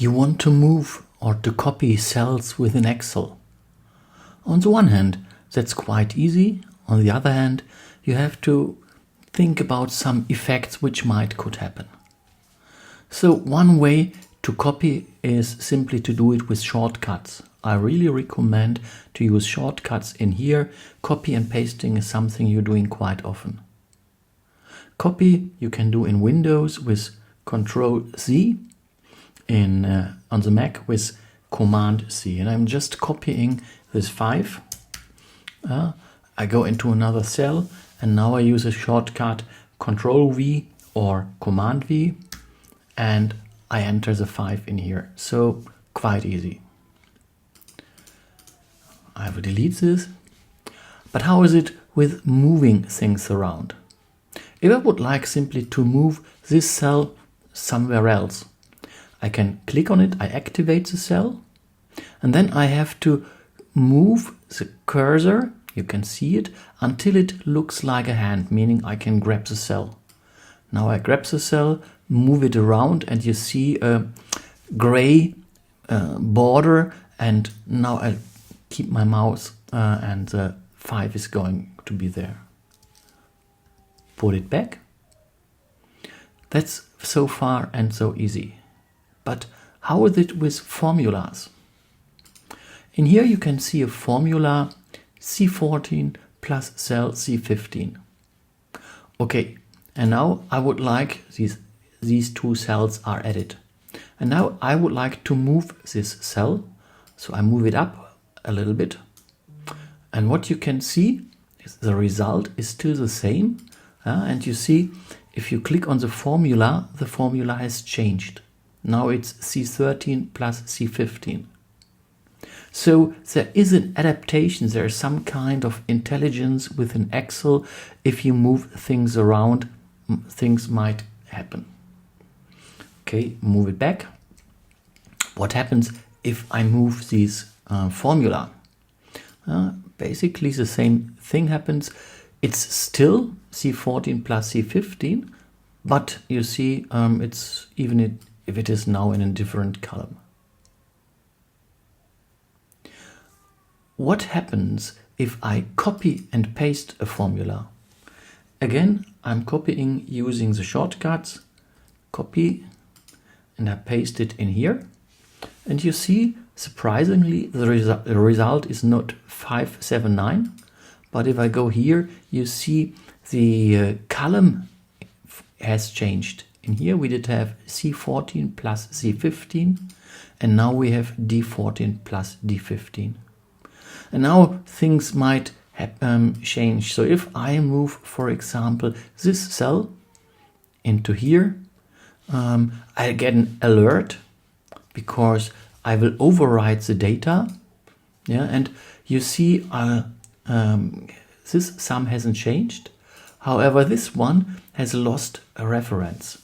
You want to move or to copy cells within Excel. On the one hand, that's quite easy. On the other hand, you have to think about some effects which could happen. So one way to copy is simply to do it with shortcuts. I really recommend to use shortcuts in here. Copy and pasting is something you're doing quite often. Copy you can do in Windows with Control-C, on the Mac with Command-C. And I'm just copying this 5. I go into another cell and now I use a shortcut Control-V or Command-V and I enter the 5 in here. So quite easy. I will delete this. But how is it with moving things around? If I would like simply to move this cell somewhere else, I can click on it, I activate the cell, and then I have to move the cursor, you can see it, until it looks like a hand, meaning I can grab the cell. Now I grab the cell, move it around, and you see a gray border, and now I keep my mouse and the 5 is going to be there. Put it back. That's so far and so easy. But how is it with formulas? In here you can see a formula C14 plus cell C15. Okay, and now I would like these two cells are added. And now I would like to move this cell. So I move it up a little bit. And what you can see is the result is still the same. And you see, if you click on the formula has changed. Now it's C13 plus C15. So there is an adaptation, there is some kind of intelligence within Excel. If you move things around, things might happen. Okay, move it back. What happens if I move this formula? Basically the same thing happens. It's still C14 plus C15, but you see it's even if it is now in a different column. What happens if I copy and paste a formula? Again, I'm copying using the shortcuts, copy, and I paste it in here. And you see, surprisingly, the result is not 579, but if I go here, you see the column has changed. In here we did have C14 plus C15, and now we have D14 plus D15. And now things might change. So if I move, for example, this cell into here, I get an alert because I will overwrite the data. Yeah, and you see this sum hasn't changed. However, this one has lost a reference.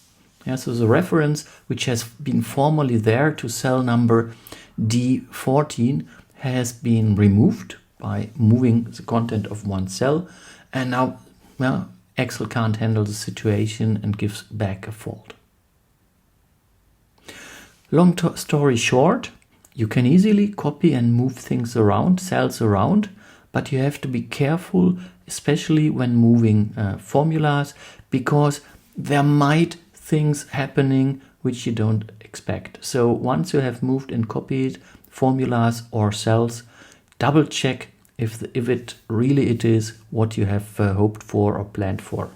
Yeah, so the reference which has been formerly there to cell number D14 has been removed by moving the content of one cell, and now Excel can't handle the situation and gives back a fault. Long story short, you can easily copy and move things around, cells around, but you have to be careful, especially when moving formulas, because there might things happening which you don't expect. So once you have moved and copied formulas or cells, double check if it really is what you have hoped for or planned for.